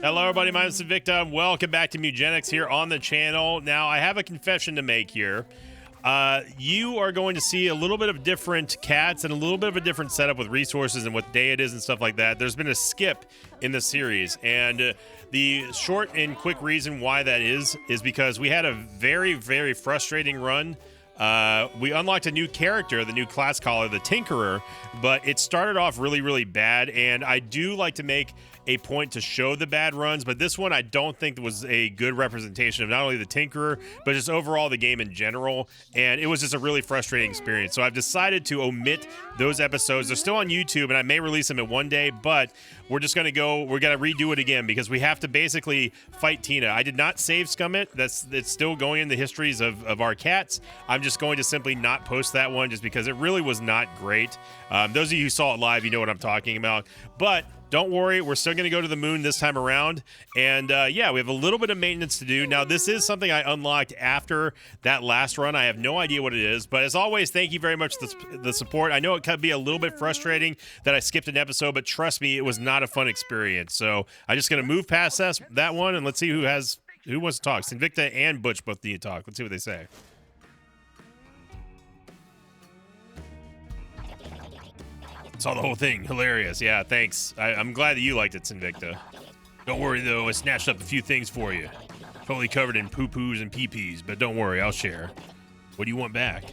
Hello, everybody. My name is Invicta, and welcome back to Mugenics here on the channel. Now, I have a confession to make here. You are going to see a little bit of different cats and a little bit of a different setup with resources and what day it is and stuff like that. There's been a skip in the series, and the short and quick reason why that is because we had a very, very frustrating run. We unlocked a new character, the new class caller, the Tinkerer, but it started off really, really bad, and I do like to make a point to show the bad runs, but this one I don't think was a good representation of not only the Tinkerer, but just overall the game in general, and it was just a really frustrating experience. So I've decided to omit those episodes. They're still on YouTube, and I may release them in one day, but we're just going to redo it again because we have to basically fight Tina. I did not save scum it. It's still going in the histories of our cats. I'm just going to simply not post that one just because it really was not great. Those of you who saw it live, you know what I'm talking about, but don't worry, we're still going to go to the moon this time around. And yeah, we have a little bit of maintenance to do. Now, this is something I unlocked after that last run. I have no idea what it is. But as always, thank you very much for the support. I know it could be a little bit frustrating that I skipped an episode, but trust me, it was not a fun experience. So I'm just going to move past that one, and let's see who wants to talk. Invicta and Butch both need to talk. Let's see what they say. Saw the whole thing. Hilarious. Yeah, thanks. I'm glad that you liked it, Invicta. Don't worry, though. I snatched up a few things for you. Totally covered in poo-poos and pee-pees, but don't worry. I'll share. What do you want back?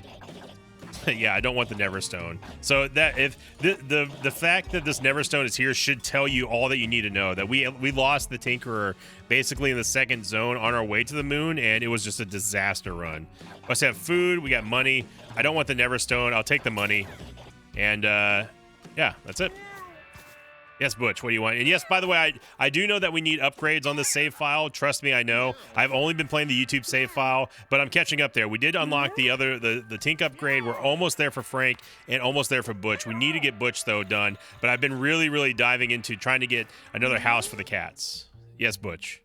Yeah, I don't want the Neverstone. So that if the fact that this Neverstone is here should tell you all that you need to know. That we lost the Tinkerer basically in the second zone on our way to the moon, and it was just a disaster run. Let's have food. We got money. I don't want the Neverstone. I'll take the money. And yeah, that's it. Yes, Butch, what do you want? And yes, by the way, I do know that we need upgrades on the save file. Trust me, I know. I've only been playing the YouTube save file, but I'm catching up there. We did unlock the Tink upgrade. We're almost there for Frank and almost there for Butch. We need to get Butch, though, done. But I've been really, really diving into trying to get another house for the cats. Yes, Butch.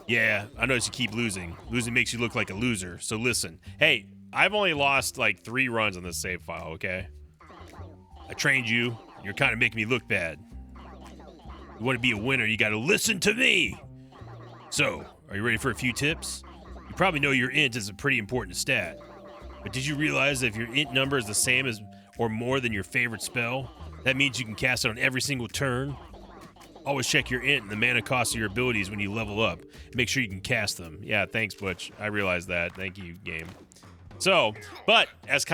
Yeah, I notice you keep losing. Losing makes you look like a loser. So listen. Hey, I've only lost like 3 runs on this save file, okay? I trained you. You're kind of making me look bad. You want to be a winner, you got to listen to me. So, are you ready for a few tips? You probably know your int is a pretty important stat. But did you realize that if your int number is the same as or more than your favorite spell, that means you can cast it on every single turn? Always check your int and the mana cost of your abilities when you level up. Make sure you can cast them. Yeah, thanks, Butch. I realize that. Thank you, game. So, but as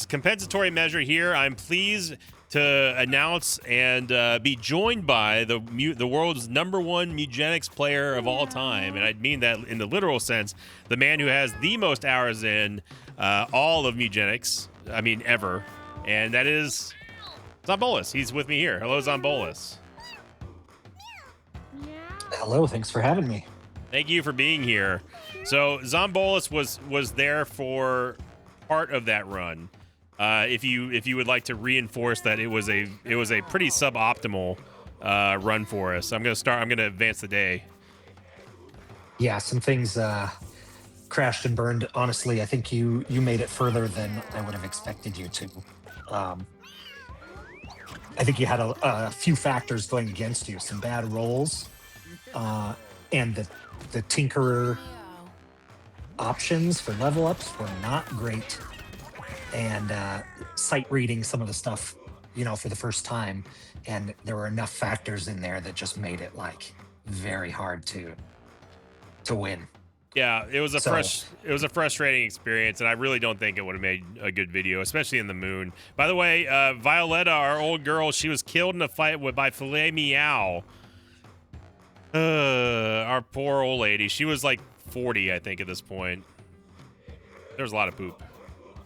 compensatory measure here, I'm pleased to announce and be joined by the world's #1 Mugenics player of all time, and I mean that in the literal sense, the man who has the most hours in all of Mugenics, I mean ever, and that is Zombolus. He's with me here. Hello, Zombolus. Hello, thanks for having me. Thank you for being here. So Zombolus was there for part of that run. If you would like to reinforce that it was a pretty suboptimal run for us. I'm gonna advance the day. Yeah, some things crashed and burned. Honestly, I think you made it further than I would have expected you to. I think you had a few factors going against you. Some bad rolls, and the Tinkerer options for level ups were not great, and sight reading some of the stuff, for the first time, and there were enough factors in there that just made it like very hard to win. Yeah, it was a frustrating experience, and I really don't think it would have made a good video, especially in the moon. By the way, Violetta, our old girl, she was killed in a fight by Filet Meow. Our poor old lady. She was like 40, I think, at this point. There's a lot of poop.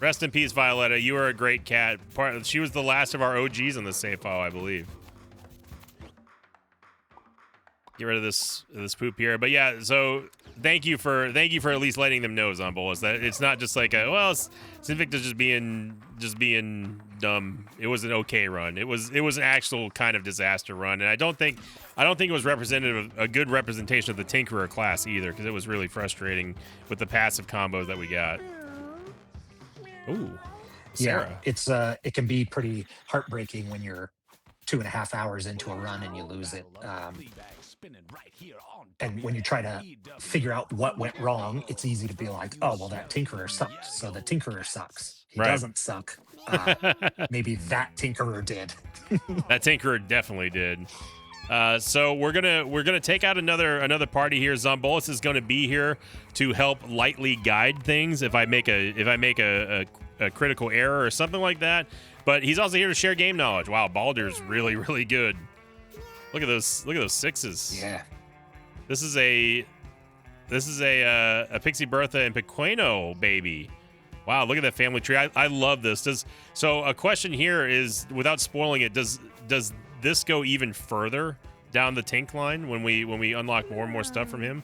Rest in peace, Violetta. You were a great cat. She was the last of our OGs on the save file, I believe. Get rid of this poop here. But yeah, so thank you for at least letting them know, Zombolus, that it's not just like it's Invicta's just being dumb. It was an okay run. It was an actual kind of disaster run, and I don't think it was representative of a good representation of the Tinkerer class either, because it was really frustrating with the passive combos that we got. Ooh, Sarah. Yeah, it can be pretty heartbreaking when you're 2.5 hours into a run and you lose it. And when you try to figure out what went wrong, it's easy to be like, oh, well, that Tinkerer sucked. So the Tinkerer sucks. He Right. doesn't suck. Maybe that Tinkerer did. That Tinkerer definitely did. So we're gonna take out another party here. Zombolis is gonna be here to help lightly guide things if I make a critical error or something like that. But he's also here to share game knowledge. Wow, Balder's really, really good. Look at those sixes. Yeah. This is a Pixie Bertha and Pequeno baby. Wow, look at that family tree. I love this. So a question here is, without spoiling it, does this go even further down the Tink line when we unlock more and more stuff from him?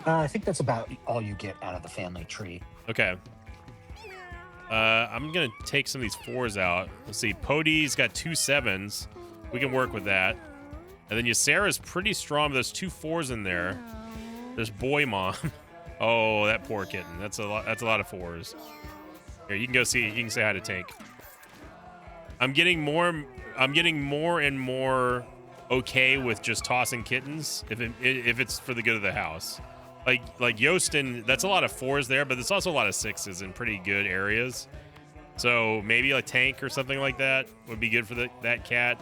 I think that's about all you get out of the family tree. Okay. I'm gonna take some of these 4s out. Let's see. Pody's got 2 7s. We can work with that. And then Ysera's pretty strong. There's 2 4s in there. There's Boy Mom. Oh, that poor kitten. That's a lot of 4s. Here, you can go see. You can say hi to Tank. I'm getting more and more okay with just tossing kittens if it's for the good of the house. Like Yosten, that's a lot of 4s there, but there's also a lot of 6s in pretty good areas. So maybe a Tank or something like that would be good for that cat.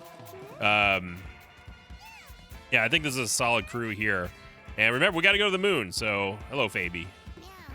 Yeah, I think this is a solid crew here. And remember, we got to go to the moon. So hello, Fabi.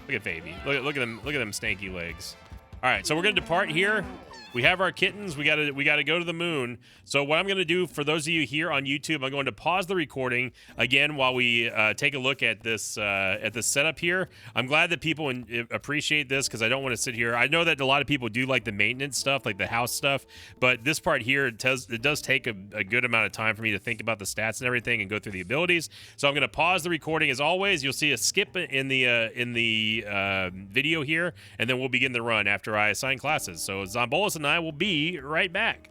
Look at Fabi. Look at them stanky legs. All right, so we're gonna depart here. We have our kittens. We gotta go to the moon. So what I'm gonna do for those of you here on YouTube, I'm going to pause the recording again while we take a look at this setup here. I'm glad that people appreciate this because I don't want to sit here. I know that a lot of people do like the maintenance stuff, like the house stuff, but this part here it does take a good amount of time for me to think about the stats and everything and go through the abilities. So I'm gonna pause the recording. As always, you'll see a skip in the video here, and then we'll begin the run after I assign classes. So Zombolis and I will be right back.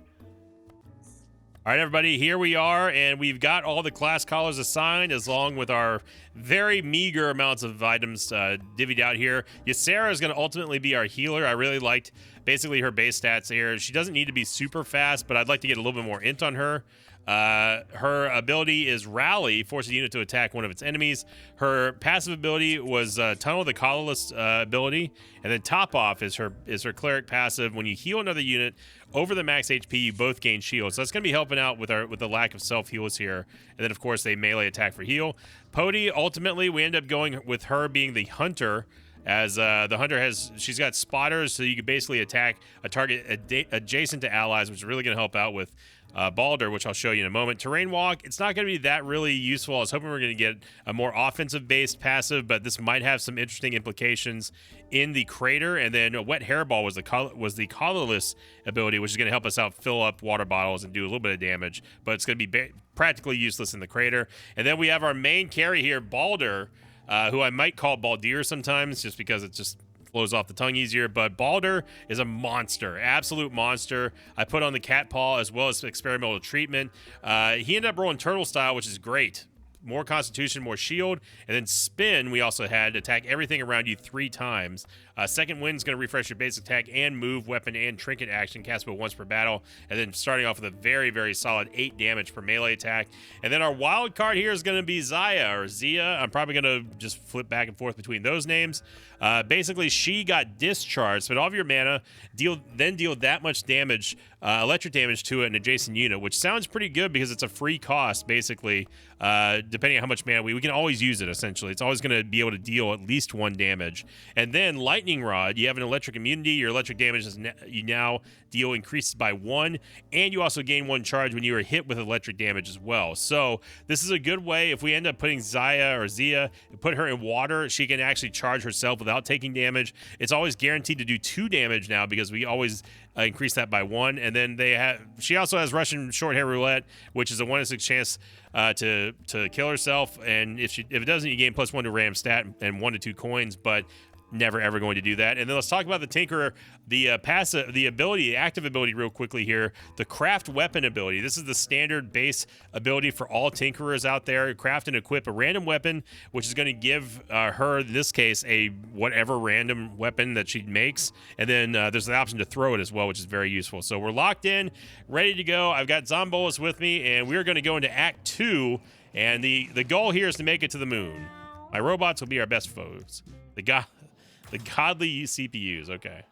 All right, everybody, here we are, and we've got all the class collars assigned, along with our very meager amounts of items divvied out here. Ysera is going to ultimately be our healer. I really liked basically her base stats here. She doesn't need to be super fast, but I'd like to get a little bit more int on her. Her ability is Rally, forces a unit to attack one of its enemies. Her passive ability was Tunnel the Colorless ability, and then Top Off is her Cleric passive. When you heal another unit over the max HP, you both gain shield. So that's going to be helping out with the lack of self heals here. And then of course they melee attack for heal. Pody, ultimately we end up going with her being the Hunter. As the Hunter she's got spotters, so you can basically attack a target adjacent to allies, which is really going to help out with Balder, which I'll show you in a moment. Terrain Walk, it's not going to be that really useful. I was hoping we were going to get a more offensive-based passive, but this might have some interesting implications in the crater. And then Wet Hairball was the colorless ability, which is going to help us out fill up water bottles and do a little bit of damage, but it's going to be practically useless in the crater. And then we have our main carry here, Balder, who I might call Baldir sometimes just because it just flows off the tongue easier. But Balder is a monster, absolute monster. I put on the cat paw as well as experimental treatment. He ended up rolling turtle style, which is great. More constitution, more shield, and then spin. We also had attack everything around you 3 times. Second wind is going to refresh your basic attack and move, weapon, and trinket action, castable once per battle, and then starting off with a very, very solid 8 damage per melee attack. And then our wild card here is going to be Zaya or Zia. I'm probably going to just flip back and forth between those names. Basically, she got discharged, but all of your mana deal that much damage, electric damage to an adjacent unit, which sounds pretty good because it's a free cost, basically. Depending on how much mana we can always use it, essentially. It's always going to be able to deal at least 1 damage. And then Lightning Rod, you have an electric immunity. Your electric damage you now deal increases by 1, and you also gain 1 charge when you are hit with electric damage as well. So this is a good way. If we end up putting Zaya or Zia, put her in water, she can actually charge herself without taking damage. It's always guaranteed to do 2 damage now because we always increase that by 1. And then she also has Russian short hair roulette, which is a 1 in 6 chance to kill herself. And if it doesn't, you gain +1 to random stat and 1 to 2 coins. But never ever going to do that. And then let's talk about the Tinkerer, the active ability real quickly here. The craft weapon ability. This is the standard base ability for all Tinkerers out there. Craft and equip a random weapon, which is going to give her, in this case, a whatever random weapon that she makes. And then there's the option to throw it as well, which is very useful. So we're locked in, ready to go. I've got Zombolas with me, and we're going to go into Act 2. And the goal here is to make it to the moon. My robots will be our best foes. The godly CPUs. Okay.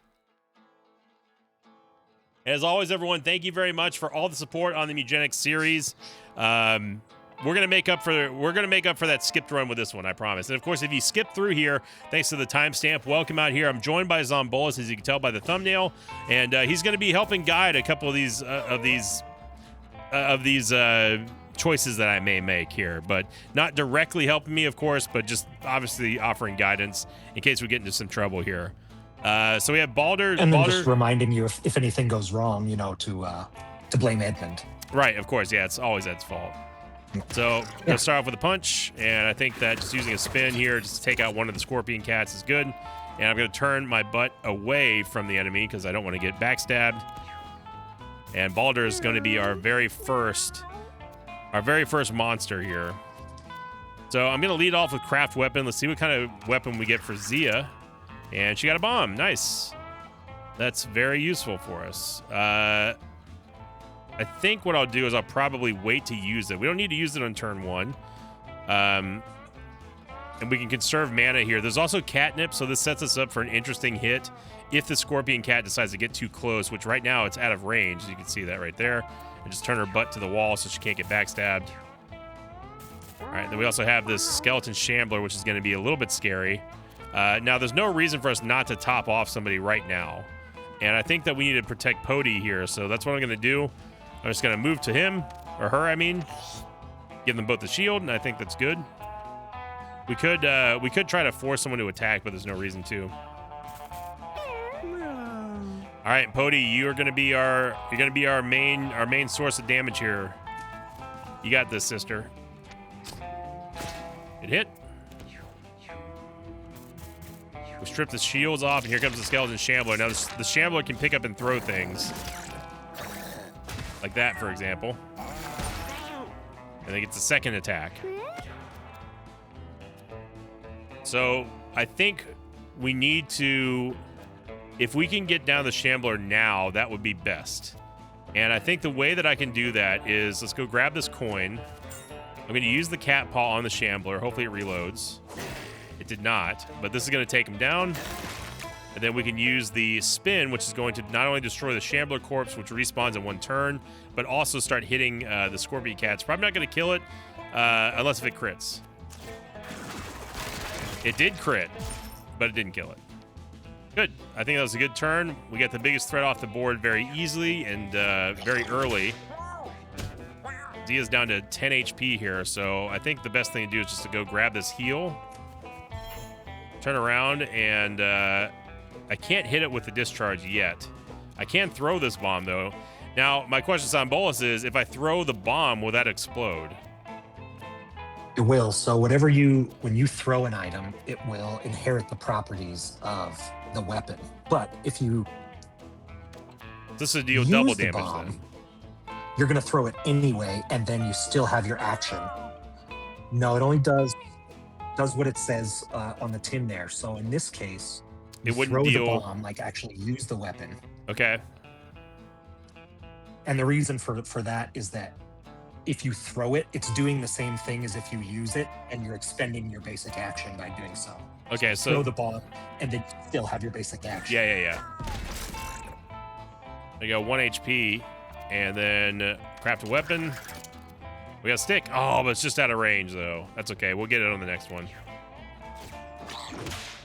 As always, everyone, thank you very much for all the support on the Mugenics series. We're gonna make up for that skipped run with this one, I promise. And of course, if you skip through here, thanks to the timestamp, welcome out here. I'm joined by Zombolas, as you can tell by the thumbnail, and he's gonna be helping guide a couple of these choices that I may make here, but not directly helping me, of course, but just obviously offering guidance in case we get into some trouble here. So we have Balder, and then just reminding you if anything goes wrong, you know, to blame Edmund. Right, of course, yeah, it's always Ed's fault. So we'll start off with a punch, and I think that just using a spin here just to take out one of the Scorpion Cats is good. And I'm going to turn my butt away from the enemy because I don't want to get backstabbed. And Balder is going to be our very first monster here. So I'm going to lead off with craft weapon. Let's see what kind of weapon we get for Zia. And she got a bomb. Nice. That's very useful for us. I think what I'll do is I'll probably wait to use it. We don't need to use it on turn 1. And we can conserve mana here. There's also catnip, so this sets us up for an interesting hit if the Scorpion Cat decides to get too close, which right now it's out of range. You can see that right there. And just turn her butt to the wall so she can't get backstabbed. All right, then we also have this Skeleton Shambler, which is going to be a little bit scary. Now, there's no reason for us not to top off somebody right now. And I think that we need to protect Pody here, so that's what I'm going to do. I'm just going to move to him, or her, I mean. Give them both the shield, and I think that's good. We could try to force someone to attack, but there's no reason to. All right, Pody, you're gonna be our main source of damage here. You got this, sister. It hit. We strip the shields off, and here comes the Skeleton Shambler. Now the Shambler can pick up and throw things, like that, for example. And then gets a second attack. So I think we need to. If we can get down the Shambler now, that would be best. And I think the way that I can do that is, let's go grab this coin. I'm going to use the cat paw on the Shambler. Hopefully it reloads. It did not, but this is going to take him down. And then we can use the spin, which is going to not only destroy the Shambler corpse, which respawns in 1 turn, but also start hitting the Scorpion Cats. Probably not going to kill it unless if it crits. It did crit, but it didn't kill it. Good. I think that was a good turn. We got the biggest threat off the board very easily and very early. Zia's down to 10 HP here, so I think the best thing to do is just to go grab this heal. Turn around, and I can't hit it with the discharge yet. I can throw this bomb, though. Now, my question to Zombolas is, if I throw the bomb, will that explode? It will. So when you throw an item, it will inherit the properties of the weapon. But if you this would deal double damage then. You're going to throw it anyway, and then you still have your action. No, it only does what it says on the tin there. So in this case, you throw the bomb, like actually use the weapon. Okay. And the reason for that is that if you throw it, it's doing the same thing as if you use it, and you're expending your basic action by doing so. Okay, so throw the bomb, and then still have your basic action. Yeah. I got 1 HP, and then craft a weapon. We got a stick. Oh, but it's just out of range, though. That's okay. We'll get it on the next one.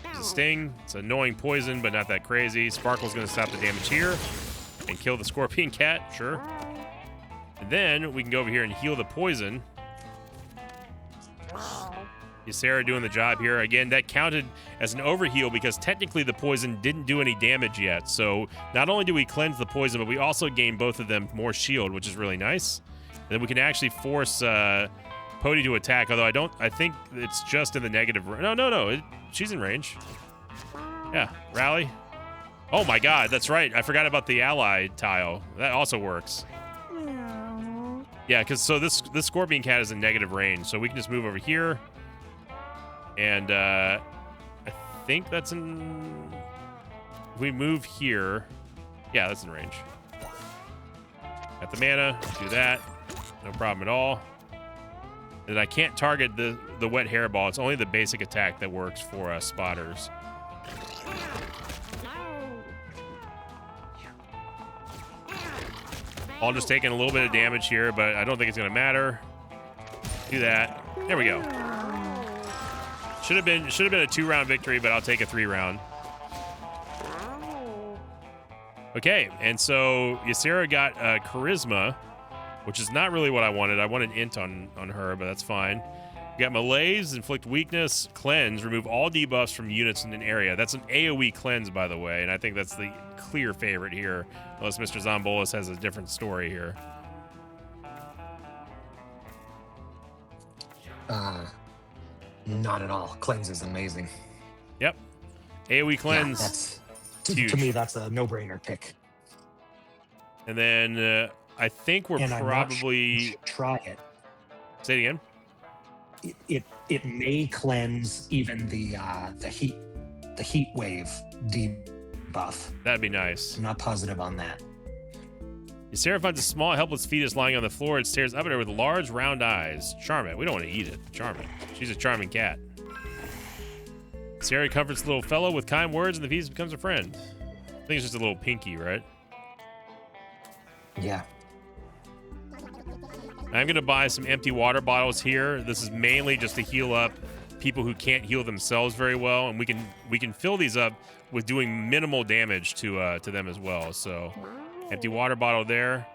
There's a sting. It's annoying poison, but not that crazy. Sparkle's going to stop the damage here and kill the Scorpion Cat. Sure. And then we can go over here and heal the poison. Ysera doing the job here. Again, that counted as an overheal because technically the poison didn't do any damage yet. So not only do we cleanse the poison, but we also gain both of them more shield, which is really nice. And then we can actually force Pody to attack, although I think it's just in the negative. No. She's in range. Yeah, rally. Oh my god, that's right. I forgot about the ally tile. That also works. Yeah, because so this scorpion cat is in negative range, so we can just move over here. And I think that's in... If we move here... Yeah, that's in range. Got the mana, do that. No problem at all. And I can't target the wet hairball. It's only the basic attack that works for spotters. All just taking a little bit of damage here, but I don't think it's going to matter. Do that. There we go. Should have been a 2-round victory, but I'll take a 3-round. Okay, and so Ysera got Charisma, which is not really what I wanted. I wanted Int on her, but that's fine. We got Malaise, Inflict Weakness, Cleanse, remove all debuffs from units in an area. That's an AoE cleanse, by the way, and I think that's the clear favorite here, unless Mr. Zombolis has a different story here. Not at all. Cleanse is amazing. Yep. AoE cleanse. Yeah, that's huge. To me, that's a no-brainer pick. And then I think we're probably you should try it. Say it again. It may cleanse even the heat wave debuff. That'd be nice. I'm not positive on that. Ysera finds a small, helpless fetus lying on the floor. It stares up at her with large, round eyes. Charm it. We don't want to eat it. Charm it. She's a charming cat. Ysera comforts the little fellow with kind words, and the fetus becomes a friend. I think it's just a little pinky, right? Yeah. I'm going to buy some empty water bottles here. This is mainly just to heal up people who can't heal themselves very well, and we can fill these up with doing minimal damage to them as well. So, empty water bottle there.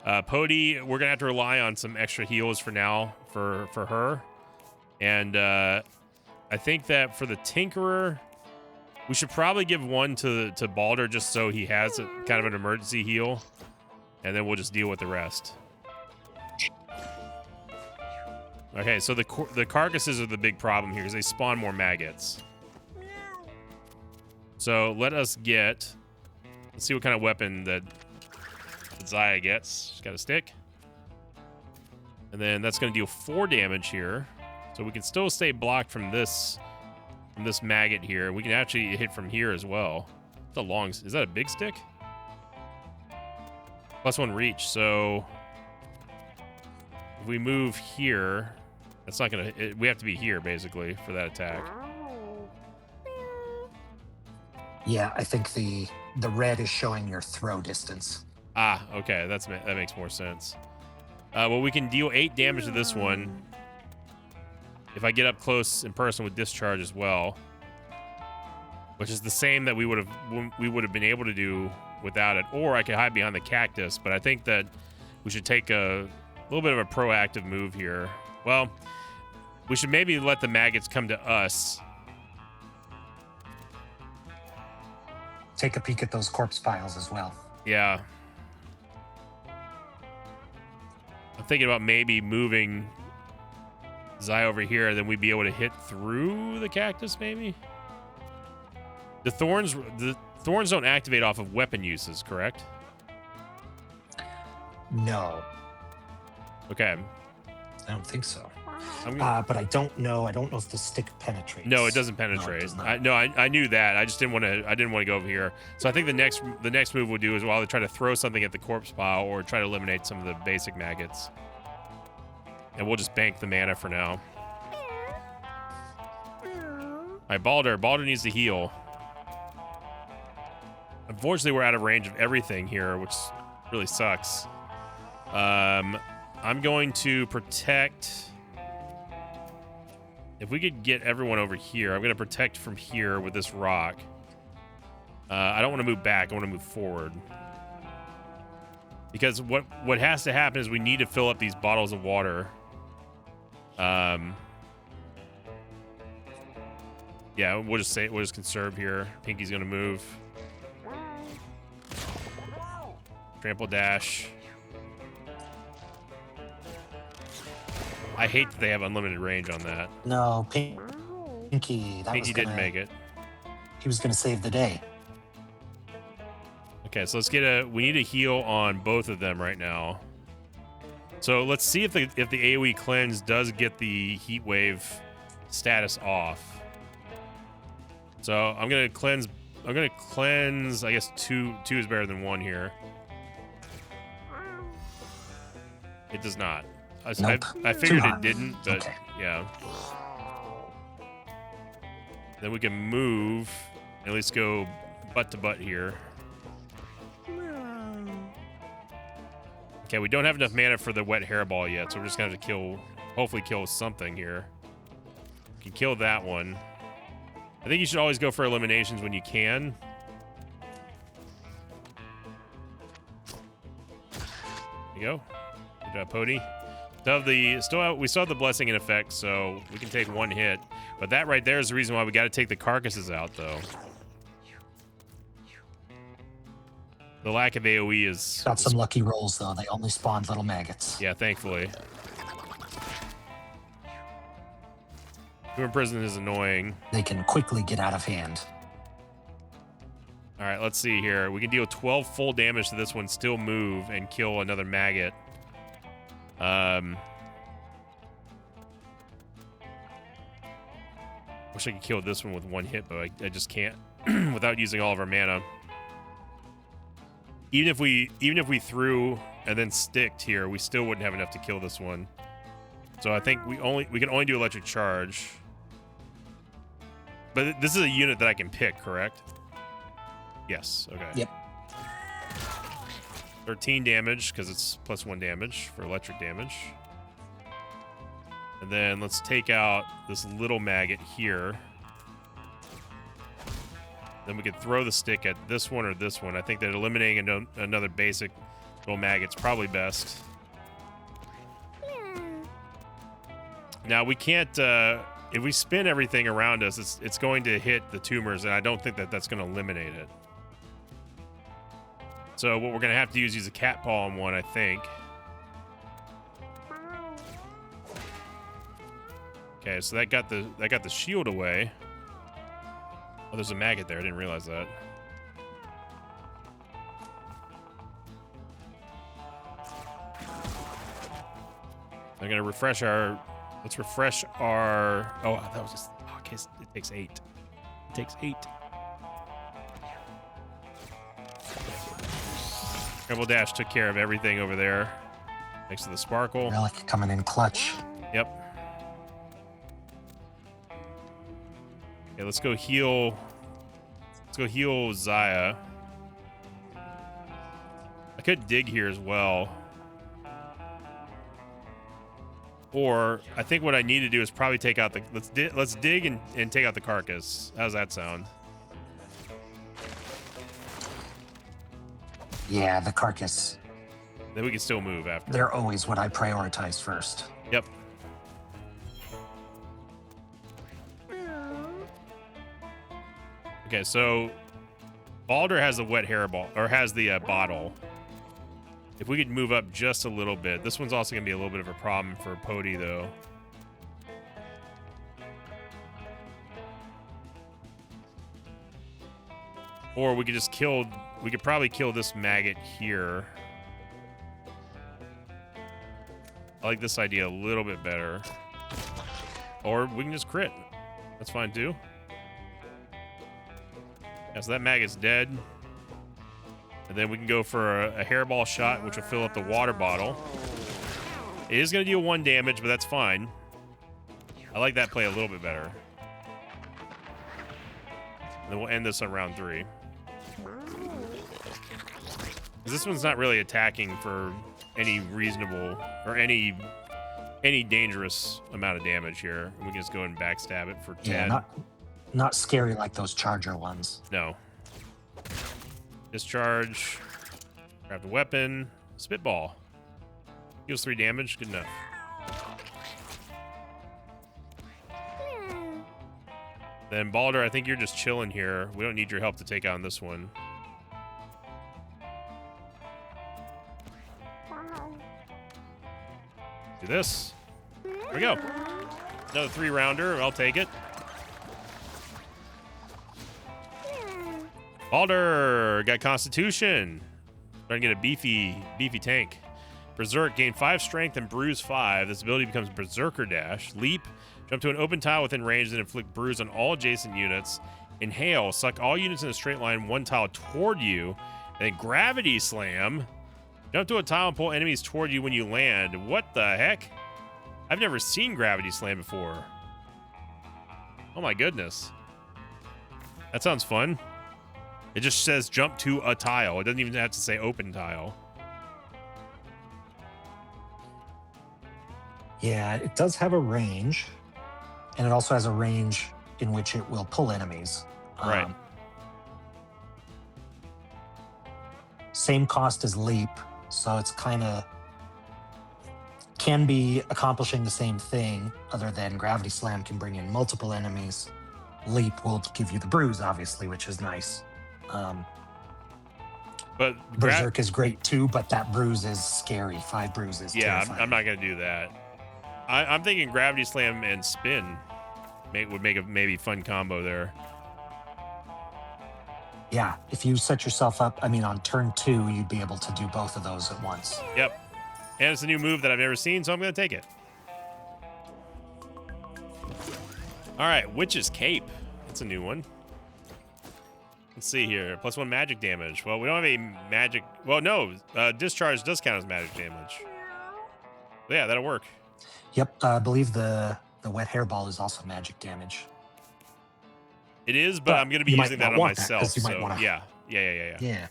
Pody, we're going to have to rely on some extra heals for now for her. And I think that for the Tinkerer, we should probably give one to Balder just so he has kind of an emergency heal. And then we'll just deal with the rest. Okay, so the carcasses are the big problem here because they spawn more maggots. So let's see what kind of weapon that Xayah gets. She's got a stick. And then that's going to deal 4 damage here. So we can still stay blocked from this maggot here. We can actually hit from here as well. Is that a big stick? +1 reach, so if we move here, that's not gonna, we have to be here basically for that attack. Yeah, I think the red is showing your throw distance. Ah, okay, that makes more sense. Well, we can deal 8 damage to this one if I get up close in person with discharge as well, which is the same that we would have been able to do without it, or I could hide behind the cactus, but I think that we should take a little bit of a proactive move here. Well, we should maybe let the maggots come to us. Take a peek at those corpse piles as well. Yeah. I'm thinking about maybe moving Xayah over here, then we'd be able to hit through the cactus, maybe? The thorns don't activate off of weapon uses, correct? No. Okay. I don't think so. But I don't know. I don't know if the stick penetrates. No, it doesn't penetrate. I knew that. I just didn't want to. I didn't want to go over here. So I think the next move we'll do is we'll either try to throw something at the corpse pile or try to eliminate some of the basic maggots. And we'll just bank the mana for now. All right, Balder. Balder needs to heal. Unfortunately, we're out of range of everything here, which really sucks. I'm going to protect. If we could get everyone over here, I'm going to protect from here with this rock. I don't want to move back. I want to move forward. Because what has to happen is we need to fill up these bottles of water. Yeah, we'll just conserve here. Pinky's going to move. Trample dash. I hate that they have unlimited range on that. No, Pinky. Pinky didn't make it. He was going to save the day. Okay, so let's get we need a heal on both of them right now. So let's see if the AoE cleanse does get the heat wave status off. So I'm gonna cleanse. I guess two is better than one here. It does not. Nope. I figured Too it hot. didn't, but Okay. yeah. Then we can move, and at least go butt to butt here. Okay, we don't have enough mana for the wet hairball yet, so we're just gonna have to hopefully kill something here. We can kill that one. I think you should always go for eliminations when you can. There you go. Good job, Pody. We still have the blessing in effect, so we can take one hit. But that right there is the reason why we got to take the carcasses out, though. The lack of AoE is... Got some lucky rolls, though. They only spawned little maggots. Yeah, thankfully. Human Prison is annoying. They can quickly get out of hand. All right, let's see here. We can deal 12 full damage to this one, still move, and kill another maggot. Wish I could kill this one with one hit, but I just can't without using all of our mana. Even if we threw and then sticked here, we still wouldn't have enough to kill this one. So I think we can only do electric charge. But this is a unit that I can pick, correct? Yes. Okay. Yep. 13 damage because it's +1 damage for electric damage. And then let's take out this little maggot here. Then we could throw the stick at this one or this one. I think that eliminating another basic little maggot's probably best. Now we can't. If we spin everything around us, it's going to hit the tumors, and I don't think that that's going to eliminate it. So what we're going to have to use a cat paw on one, I think. Okay, so that got the shield away. Oh, there's a maggot there. I didn't realize that. I'm gonna refresh our. Let's refresh our. Oh, that was just. Oh, okay, it takes 8. It takes 8. Rebel Dash took care of everything over there, next to the sparkle. Relic coming in clutch. Yep. Okay, let's go heal. Let's go heal Zaya. I could dig here as well. Or I think what I need to do is probably take out the. Let's dig and take out the carcass. How's that sound? Yeah, the carcass. Then we can still move after. They're always what I prioritize first. Yep. Okay, so Baldur has the wet hairball, or has the bottle. If we could move up just a little bit. This one's also going to be a little bit of a problem for Pody, though. Or we could just kill... We could probably kill this maggot here. I like this idea a little bit better. Or we can just crit. That's fine, too. Yeah, so that maggot's dead. And then we can go for a hairball shot, which will fill up the water bottle. It is going to deal 1 damage, but that's fine. I like that play a little bit better. And then we'll end this on round 3. This one's not really attacking for any reasonable or any dangerous amount of damage here. We can just go and backstab it for 10. Yeah, not scary like those charger ones. No. Discharge. Grab the weapon. Spitball. Deals 3 damage. Good enough. Then Baldur, I think you're just chilling here. We don't need your help to take on this one. Do this. There we go. Another 3-rounder. I'll take it. Baldur got Constitution. Trying to get a beefy tank. Berserk, gain 5 strength and bruise 5. This ability becomes Berserker Dash. Leap, jump to an open tile within range and inflict bruise on all adjacent units. Inhale, suck all units in a straight line 1 tile toward you. And then Gravity Slam, jump to a tile and pull enemies toward you when you land. What the heck? I've never seen Gravity Slam before. Oh my goodness. That sounds fun. It just says jump to a tile. It doesn't even have to say open tile. Yeah, it does have a range, and it also has a range in which it will pull enemies. Right. Same cost as Leap, so it's kind of can be accomplishing the same thing, other than Gravity Slam can bring in multiple enemies. Leap will give you the bruise, obviously, which is nice. But Berserk is great too, but that bruise is scary. 5 bruises. Yeah, I'm not gonna do that. I'm thinking Gravity Slam and Spin would make a maybe fun combo there. Yeah, if you set yourself up, I mean, on turn 2, you'd be able to do both of those at once. Yep. And it's a new move that I've never seen, so I'm going to take it. All right, Witch's Cape. That's a new one. Let's see here. +1 magic damage. Well, we don't have a magic... Well, no. Discharge does count as magic damage. Yeah, that'll work. Yep, I believe the wet hairball is also magic damage. It is, but I'm going to be using that on myself. So yeah. Yeah.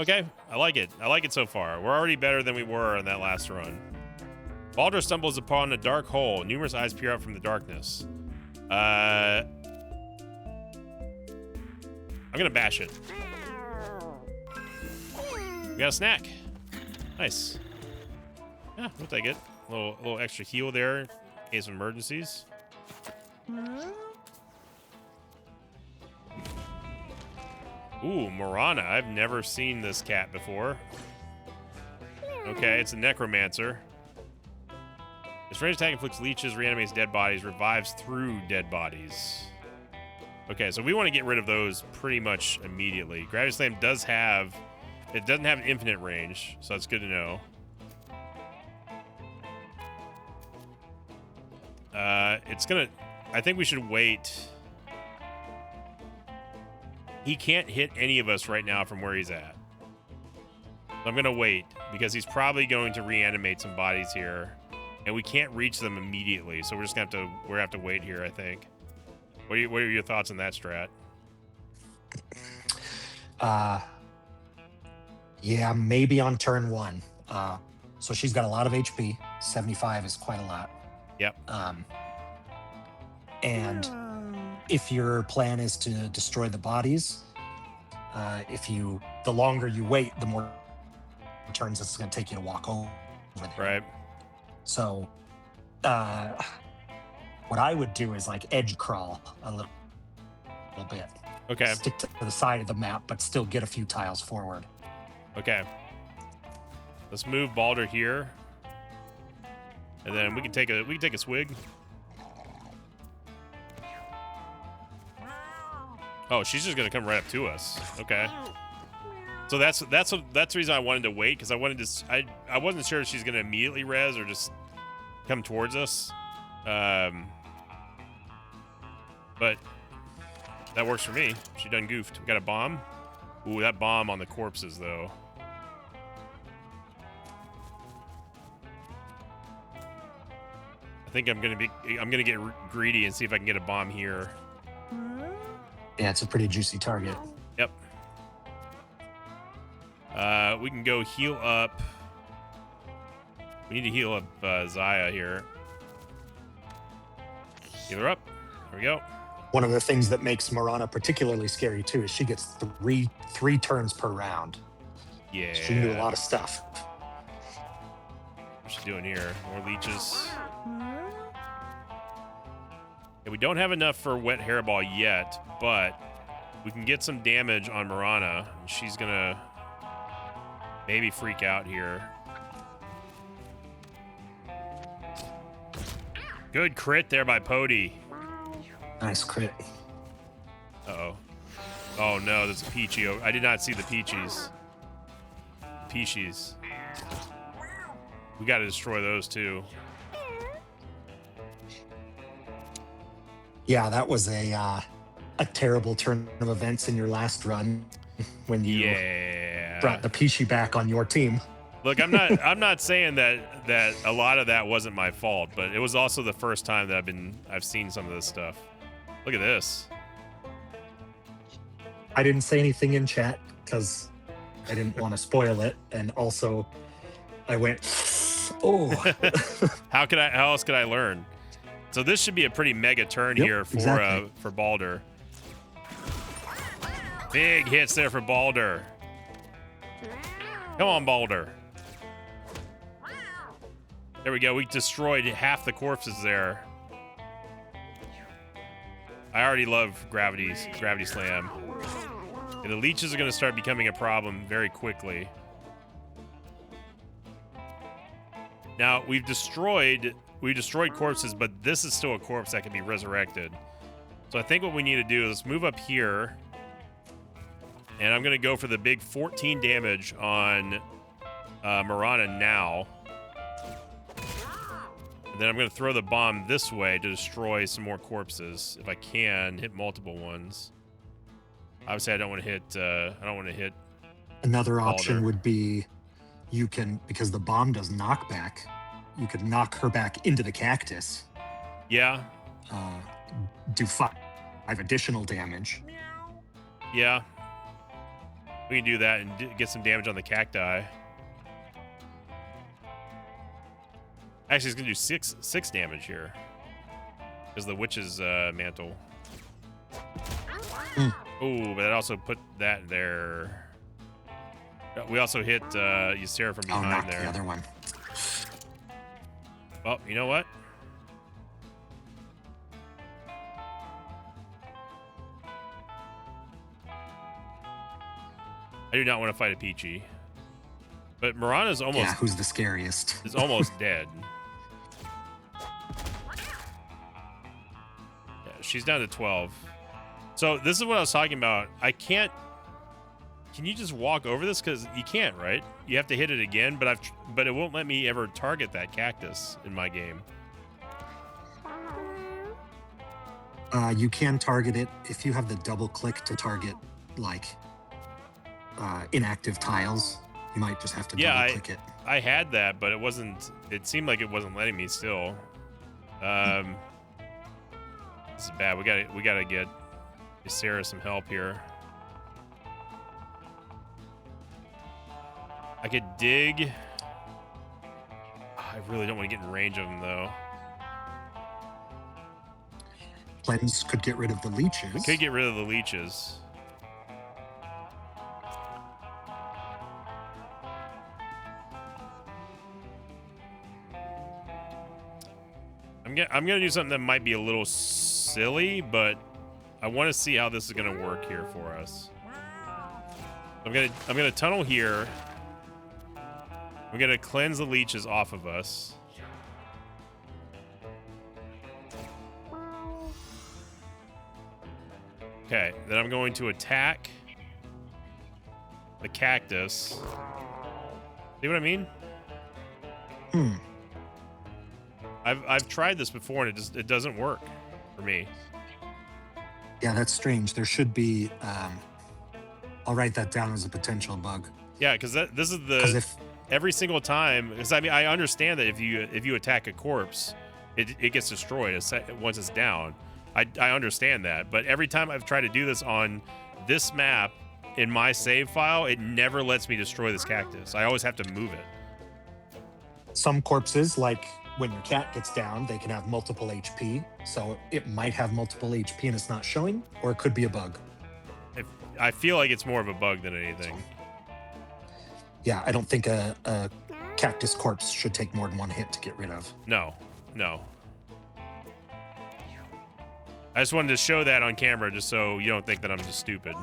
Okay, I like it. I like it so far. We're already better than we were in that last run. Baldur stumbles upon a dark hole. Numerous eyes peer out from the darkness. I'm going to bash it. We got a snack. Nice. Yeah, we'll take it. A little extra heal there in case of emergencies. Ooh, Morana. I've never seen this cat before. Okay, it's a necromancer. Its range attack inflicts leeches, reanimates dead bodies, revives through dead bodies. Okay, so we want to get rid of those pretty much immediately. Gravity Slam does have... It doesn't have an infinite range, so that's good to know. It's gonna... I think we should wait... He can't hit any of us right now from where he's at. I'm going to wait because he's probably going to reanimate some bodies here. And we can't reach them immediately. So we're just going to have to wait here, I think. What are your thoughts on that strat? Yeah, maybe on turn 1. So she's got a lot of HP. 75 is quite a lot. Yep. And if your plan is to destroy the bodies, the longer you wait, the more turns it's going to take you to walk over there. Right. So, what I would do is like edge crawl a little bit. Okay. Stick to the side of the map, but still get a few tiles forward. Okay. Let's move Baldur here, and then we can take a swig. Oh, she's just gonna come right up to us. Okay. So that's the reason I wanted to wait, because I wanted to. I wasn't sure if she's gonna immediately res or just come towards us. But that works for me. She done goofed. We got a bomb. Ooh, that bomb on the corpses though. I think I'm gonna get greedy and see if I can get a bomb here. Yeah, it's a pretty juicy target. Yep. We can go heal up. We need to heal up Zaya here. Heal her up. There we go. One of the things that makes Morana particularly scary too is she gets three turns per round. Yeah. She can do a lot of stuff. What's she doing here? More leeches. Yeah, we don't have enough for Wet Hairball yet, but we can get some damage on Morana. She's gonna maybe freak out here. Good crit there by Pody. Nice crit. Uh-oh. Oh no, there's a Peachy. I did not see the Peachies. Peachies. We got to destroy those too. Yeah, that was a terrible turn of events in your last run when you brought the Peachy back on your team. Look, I'm not saying that a lot of that wasn't my fault, but it was also the first time that I've seen some of this stuff. Look at this. I didn't say anything in chat because I didn't want to spoil it, and also I went, oh. How else could I learn? So this should be a pretty mega turn here for Baldur. Big hits there for Baldur. Come on, Baldur. There we go. We destroyed half the corpses there. I already love Gravity Slam. And the leeches are going to start becoming a problem very quickly. Now, we've destroyed corpses, but this is still a corpse that can be resurrected. So I think what we need to do is move up here. And I'm going to go for the big 14 damage on Marana now. And then I'm going to throw the bomb this way to destroy some more corpses. If I can, hit multiple ones. Obviously, I don't want to hit Another option would be you can, because the bomb does knockback, you could knock her back into the cactus. Yeah. Do 5 additional damage. Yeah. We can do that and get some damage on the cacti. Actually, it's going to do six damage here. Because the witch's mantle. Oh, but that also put that there. We also hit Ysera from behind there. The other one. Oh, you know what? I do not want to fight a Peachy. But Marana's almost... Yeah, who's the scariest? Is almost dead. Yeah, she's down to 12. So this is what I was talking about. I can't... Can you just walk over this? Because you can't, right? You have to hit it again, but it won't let me ever target that cactus in my game. You can target it if you have the double click to target, like... inactive tiles. You might just have to double click it. I had that, but it seemed like it wasn't letting me still. This is bad. We gotta get Ysera some help here. I could dig. I really don't want to get in range of them though. Cleanse could get rid of the leeches. We could get rid of the leeches. I'm gonna do something that might be a little silly, but I want to see how this is gonna work here for us. I'm gonna tunnel here. I'm gonna cleanse the leeches off of us. Okay, then I'm going to attack the cactus. See what I mean? I've tried this before and it doesn't work for me. Yeah, that's strange. There should be. I'll write that down as a potential bug. Yeah, because this is every single time. Because I mean, I understand that if you attack a corpse, it gets destroyed once it's down. I understand that, but every time I've tried to do this on this map in my save file, it never lets me destroy this cactus. I always have to move it. Some corpses, like when your cat gets down, they can have multiple HP. So it might have multiple HP and it's not showing, or it could be a bug. I feel like it's more of a bug than anything. Yeah, I don't think a cactus corpse should take more than one hit to get rid of. No. I just wanted to show that on camera just so you don't think that I'm just stupid.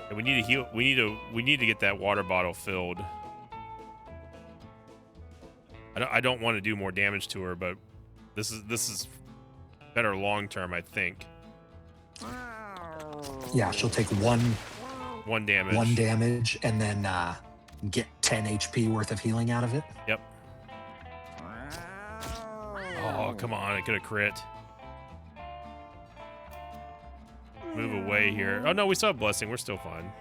And we need to heal. We need to get that water bottle filled. I don't want to do more damage to her, but this is better long term, I think. Yeah, she'll take one 1 damage. 1 damage and then get 10 HP worth of healing out of it. Yep. Oh, come on. I could have crit. Move away here. Oh, no, we still have Blessing. We're still fine.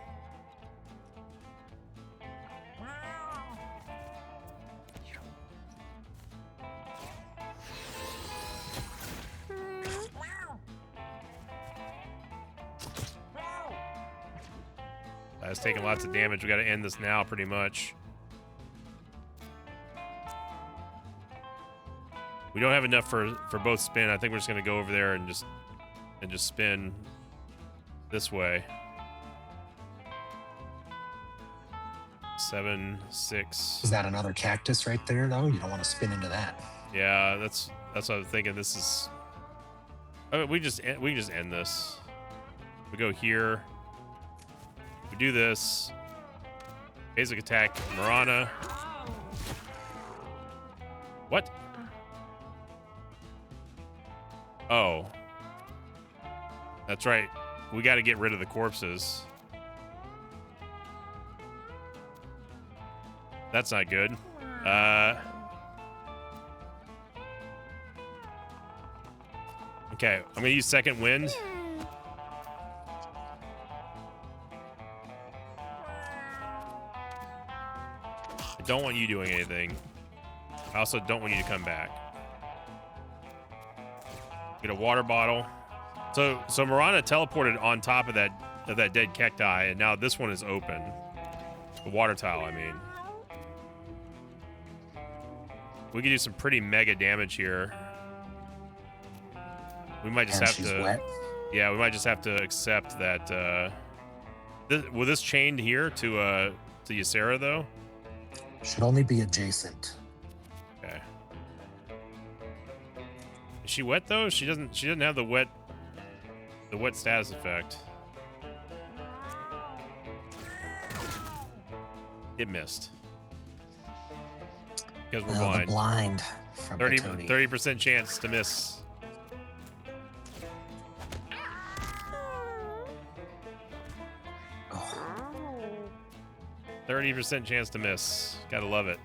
It's taking lots of damage. We got to end this now, pretty much. We don't have enough for both spin. I think we're just gonna go over there and just spin this way. 7, 6. Is that another cactus right there, though? You don't want to spin into that. Yeah, that's what I'm thinking. This is. I mean, we just end this. We go here. We do this. Basic attack, Mirana. What? Oh. That's right. We got to get rid of the corpses. That's not good. Okay, I'm going to use Second Wind. I don't want you doing anything. I also don't want you to come back. Get a water bottle. So Mirana teleported on top of that dead cacti, and now this one is open. The water tile, I mean. We could do some pretty mega damage here. We might just And have she's to. wet. Yeah, we might just have to accept that. Will this chain here to Ysera though? Should only be adjacent. Okay. Is she wet though? She doesn't have the wet status effect. It missed. Because we're The blind. blind from 30% chance to miss. Oh, 30% chance to miss. Gotta love it.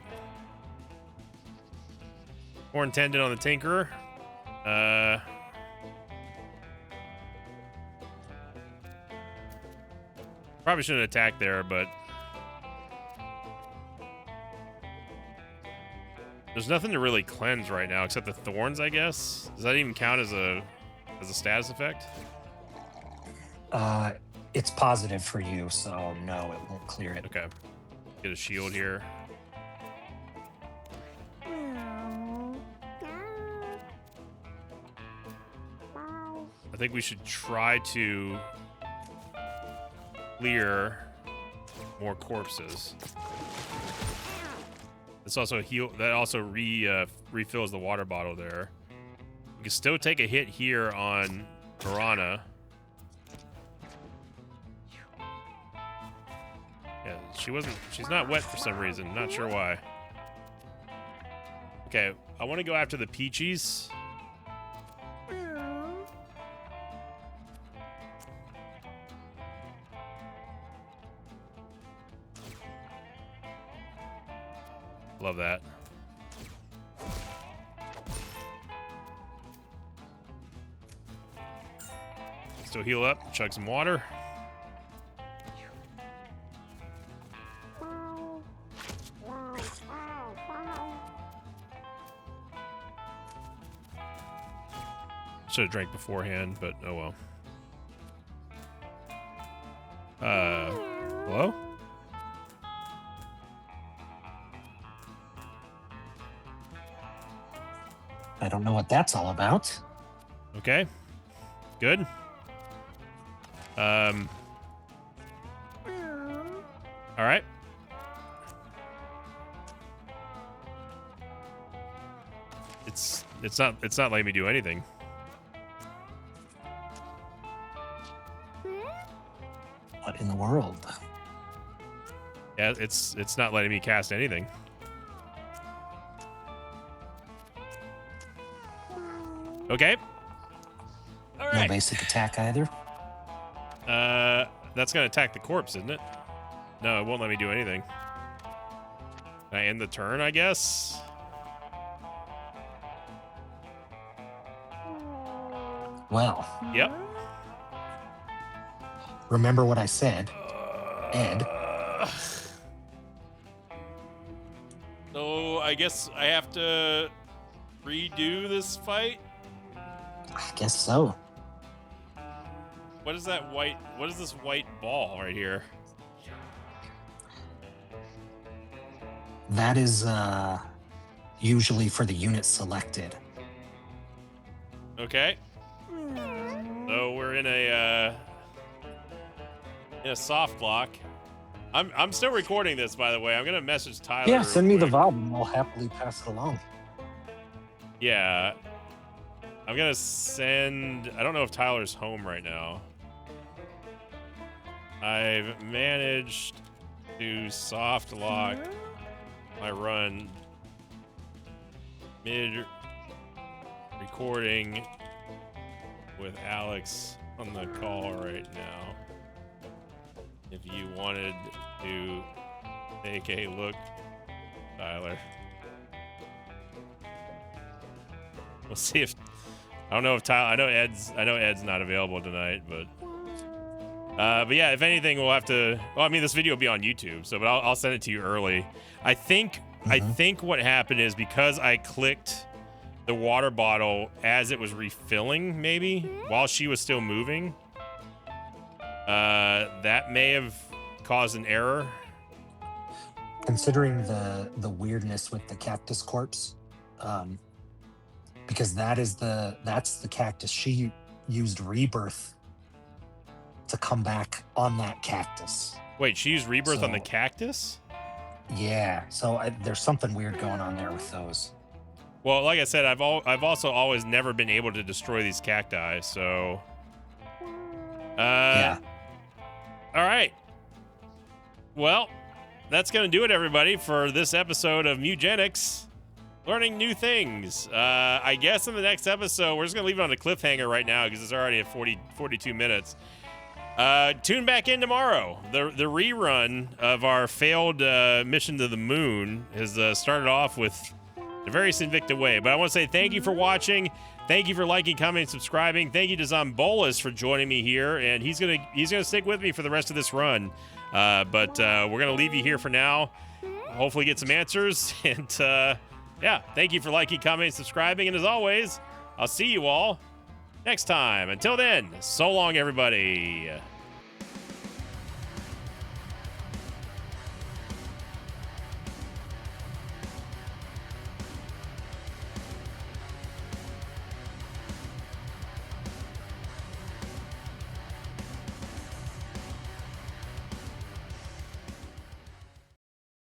Horn tendon on the Tinkerer. Probably shouldn't attack there, but there's nothing to really cleanse right now except the thorns, I guess. Does that even count as a status effect? it's positive for you, so no, it won't clear it. Okay. Get a shield here. I think we should try to clear more corpses. This also refills the water bottle there. We can still take a hit here on Mirana. Yeah, she's not wet for some reason. Not sure why. Okay, I want to go after the Peachies. Love that. Still heal up, chug some water. Should have drank beforehand, but oh well. Hello? I don't know what that's all about. Okay. Good. All right. It's not letting me do anything. What in the world? Yeah, it's not letting me cast anything. Okay. No right. basic attack either. That's gonna attack the corpse, isn't it? No, it won't let me do anything. Can I end the turn, I guess? Well, Yep. remember what I said, Ed. So I guess I have to redo this fight? I guess so. What is that white? What is this white ball right here? That is usually for the unit selected. Okay. So we're in a soft block. I'm still recording this, by the way. I'm gonna message Tyler. Yeah, real send me the quick. VOD and I'll happily pass it along. Yeah. I'm gonna send. I don't know if Tyler's home right now. I've managed to soft lock my run mid recording with Alex on the call right now. If you wanted to take a look, Tyler. We'll see if I don't know if Tyler. I know Ed's not available tonight, but yeah. If anything, we'll have to. Well, I mean, this video will be on YouTube, so but I'll send it to you early. I think what happened is because I clicked the water bottle as it was refilling, maybe while she was still moving. That may have caused an error. Considering the weirdness with the cactus corpse, because that's the cactus. She used rebirth to come back on that cactus. Wait, she used rebirth on the So- cactus? Yeah, so there's something weird going on there with those. Well, like I said, I've also always never been able to destroy these cacti, so Yeah. All right. Well, that's going to do it, everybody, for this episode of Mugenics. Learning new things. I guess in the next episode, we're just going to leave it on a cliffhanger right now because it's already at 42 minutes. Tune back in tomorrow. The rerun of our failed mission to the moon has started off with a very Invicta way. But I want to say thank you for watching. Thank you for liking, commenting, subscribing. Thank you to Zombolas for joining me here, and he's gonna stick with me for the rest of this run. But we're gonna leave you here for now. Hopefully, get some answers. And yeah, thank you for liking, commenting, subscribing. And as always, I'll see you all next time. Until then, so long, everybody.